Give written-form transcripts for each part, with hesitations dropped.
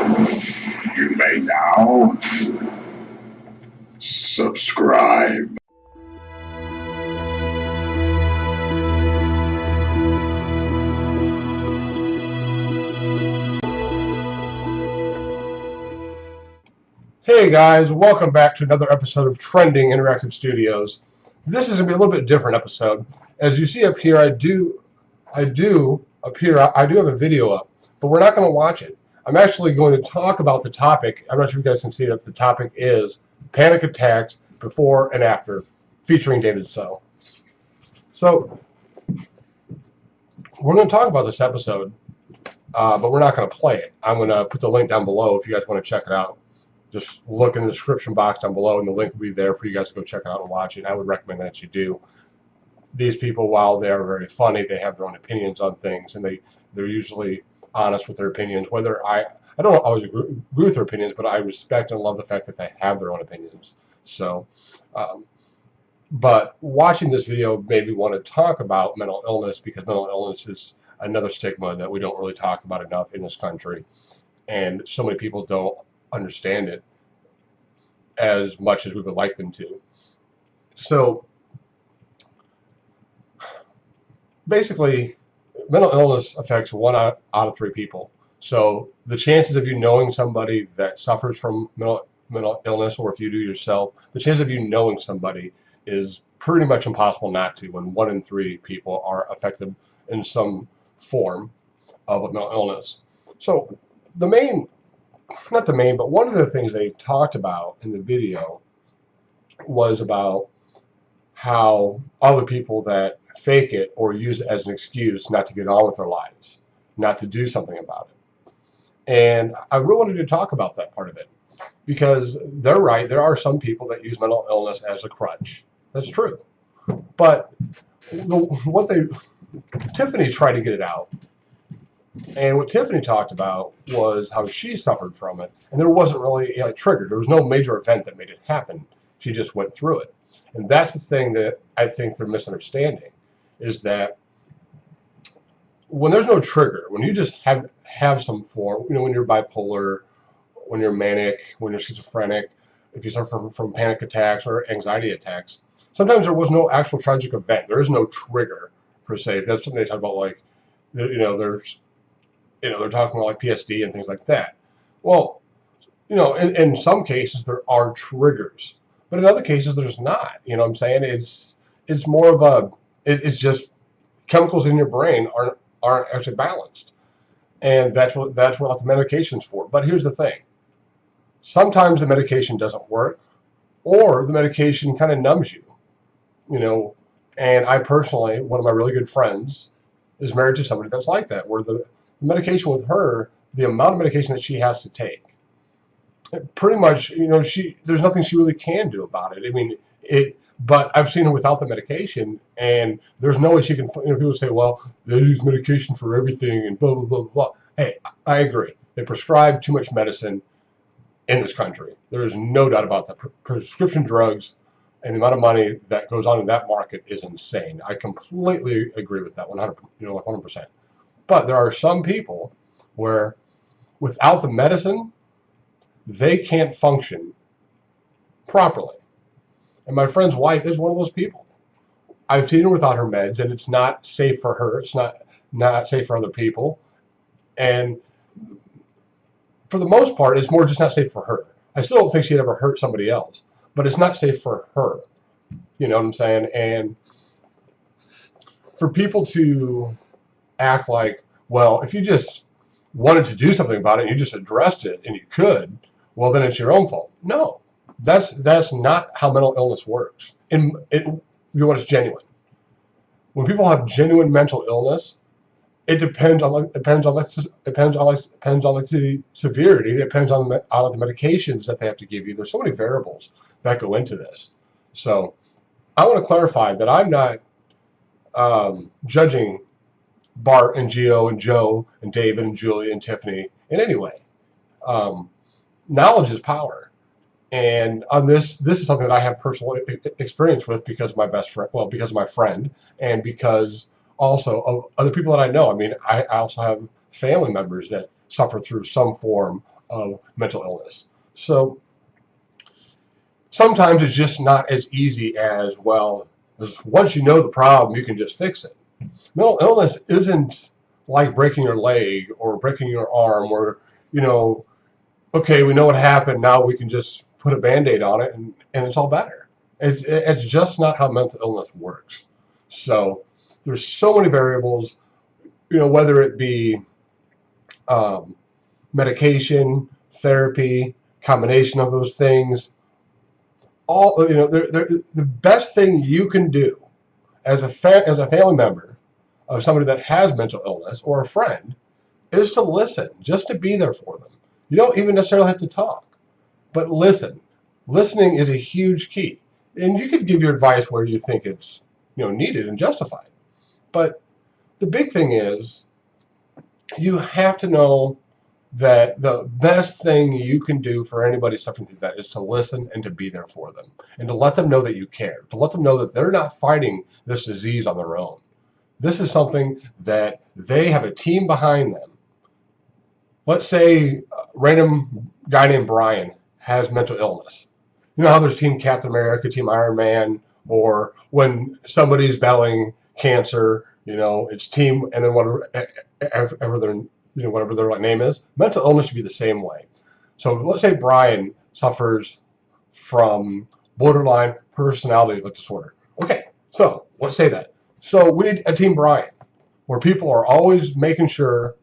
You may now subscribe. Hey guys, welcome back to another episode of Trending Interactive Studios. This is going to be a little bit different episode. As you see up here, I do have a video up, but we're not going to watch it. I'm actually going to talk about the topic. I'm not sure if you guys can see it. The topic is panic attacks before and after, featuring David So. So we're going to talk about this episode, but we're not going to play it. I'm going to put the link down below if you guys want to check it out. Just look in the description box down below, and the link will be there for you guys to go check it out and watch it. I would recommend that you do. These people, while they are very funny, they have their own opinions on things, and they're usually honest with their opinions. Whether I don't always agree with their opinions, but I respect and love the fact that they have their own opinions. So, but watching this video made me want to talk about mental illness, because mental illness is another stigma that we don't really talk about enough in this country, and so many people don't understand it as much as we would like them to. So basically, mental illness affects 1 out of 3 people. So the chances of you knowing somebody that suffers from mental illness, or if you do yourself, the chance of you knowing somebody is pretty much impossible not to, when 1 in 3 people are affected in some form of a mental illness. So but one of the things they talked about in the video was about how other people that fake it or use it as an excuse not to get on with their lives, not to do something about it. And I really wanted to talk about that part of it, because they're right. There are some people that use mental illness as a crutch. That's true. But Tiffany tried to get it out. And what Tiffany talked about was how she suffered from it, and there wasn't really a trigger. There was no major event that made it happen. She just went through it. And that's the thing that I think they're misunderstanding, is that when there's no trigger, when you just have some form, when you're bipolar, when you're manic, when you're schizophrenic, if you suffer from panic attacks or anxiety attacks, sometimes there was no actual tragic event. There is no trigger, per se. That's something they talk about, like, they're talking about like PSD and things like that. Well, in some cases there are triggers, but in other cases there's not. You know what I'm saying? It's more of it's just chemicals in your brain aren't actually balanced, and that's what the medication's for. But here's the thing: sometimes the medication doesn't work, or the medication kind of numbs you. And I personally, one of my really good friends is married to somebody that's like that, where the medication with her, the amount of medication that she has to take, pretty much, there's nothing she really can do about it. I mean, but I've seen her without the medication, and there's no way she can. People say, well, they use medication for everything and blah blah blah blah. Hey, I agree. They prescribe too much medicine in this country. There is no doubt about that. Prescription drugs and the amount of money that goes on in that market is insane. I completely agree with that 100%. But there are some people where without the medicine, they can't function properly. And my friend's wife is one of those people. I've seen her without her meds, and it's not safe for her. It's not safe for other people. And for the most part, it's more just not safe for her. I still don't think she'd ever hurt somebody else, but it's not safe for her. You know what I'm saying? And for people to act like, well, if you just wanted to do something about it and you just addressed it and you could, well, then it's your own fault. No, that's not how mental illness works. It's genuine. When people have genuine mental illness, it depends on the severity. It depends on the medications that they have to give you. There's so many variables that go into this. So I want to clarify that I'm not judging Bart and Gio and Joe and David and Julia and Tiffany in any way. Knowledge is power, and on this is something that I have personal experience with because of my best friend. Well, because of my friend, and because also of other people that I know. I mean, I also have family members that suffer through some form of mental illness. So sometimes it's just not as easy as, well, once you know the problem, you can just fix it. Mental illness isn't like breaking your leg or breaking your arm where, okay, we know what happened, now we can just put a Band-Aid on it and it's all better. It's just not how mental illness works. So there's so many variables, whether it be medication, therapy, combination of those things. The best thing you can do as a family member of somebody that has mental illness or a friend is to listen, just to be there for them. You don't even necessarily have to talk, but listen. Listening is a huge key. And you could give your advice where you think it's needed and justified. But the big thing is you have to know that the best thing you can do for anybody suffering through that is to listen and to be there for them and to let them know that you care, to let them know that they're not fighting this disease on their own. This is something that they have a team behind them. Let's say a random guy named Brian has mental illness. You know how there's Team Captain America, Team Iron Man, or when somebody's battling cancer, it's team, and then whatever their name is. Mental illness should be the same way. So let's say Brian suffers from borderline personality disorder. Okay, so let's say that. So we need a Team Brian, where people are always making sure,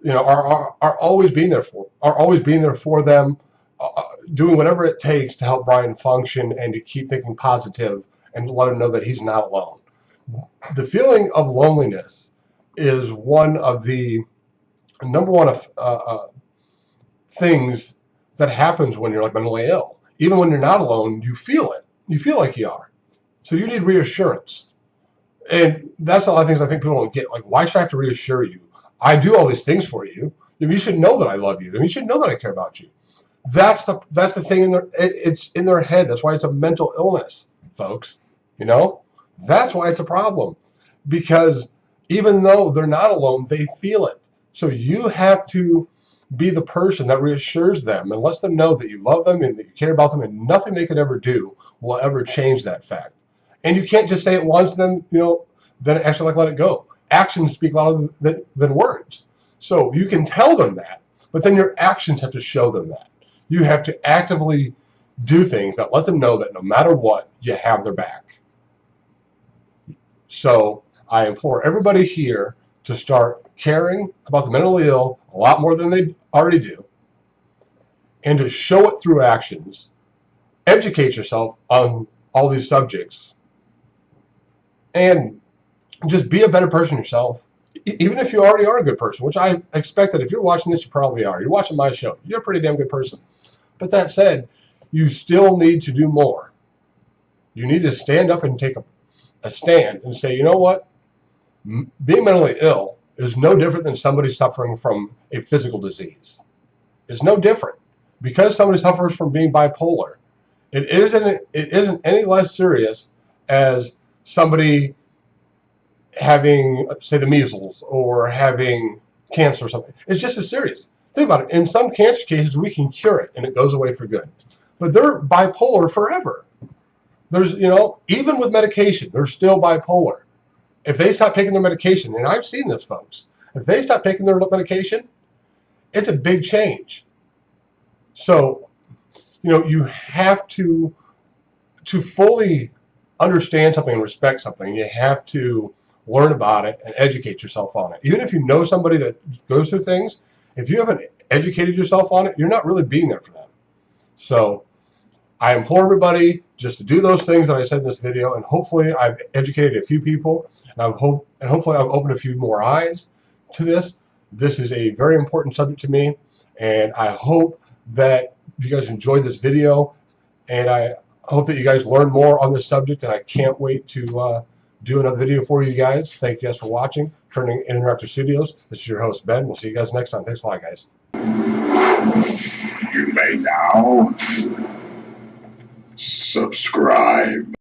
are always being there for them, doing whatever it takes to help Brian function and to keep thinking positive and to let him know that he's not alone. The feeling of loneliness is one of the number one things that happens when you're mentally ill. Even when you're not alone, you feel it. You feel like you are. So you need reassurance. And that's a lot of things I think people don't get. Like, why should I have to reassure you? I do all these things for you. You should know that I love you. You should know that I care about you. That's the thing in it's in their head. That's why it's a mental illness, folks. That's why it's a problem. Because even though they're not alone, they feel it. So you have to be the person that reassures them and lets them know that you love them and that you care about them, and nothing they could ever do will ever change that fact. And you can't just say it once, then actually let it go. Actions speak louder than words. So you can tell them that, but then your actions have to show them that. You have to actively do things that let them know that no matter what, you have their back. So I implore everybody here to start caring about the mentally ill a lot more than they already do, and to show it through actions. Educate yourself on all these subjects, and just be a better person yourself. Even if you already are a good person, which I expect that if you're watching this, you probably are. You're watching my show. You're a pretty damn good person. But that said, you still need to do more. You need to stand up and take a stand and say, you know what? Being mentally ill is no different than somebody suffering from a physical disease. It's no different. Because somebody suffers from being bipolar, it isn't any less serious as somebody having, say, the measles or having cancer or something. It's just as serious. Think about it. In some cancer cases, we can cure it and it goes away for good. But they're bipolar forever. There's, even with medication, they're still bipolar. If they stop taking their medication, and I've seen this, folks, if they stop taking their medication, it's a big change. So, you have to fully understand something and respect something. You have to learn about it and educate yourself on it. Even if you know somebody that goes through things, if you haven't educated yourself on it, you're not really being there for them. So I implore everybody just to do those things that I said in this video, and hopefully I've educated a few people, and hopefully I've opened a few more eyes to this. This is a very important subject to me, and I hope that you guys enjoyed this video, and I hope that you guys learn more on this subject, and I can't wait to do another video for you guys. Thank you guys for watching. Turning Interactive Studios. This is your host, Ben. We'll see you guys next time. Thanks a lot, guys. You may now subscribe.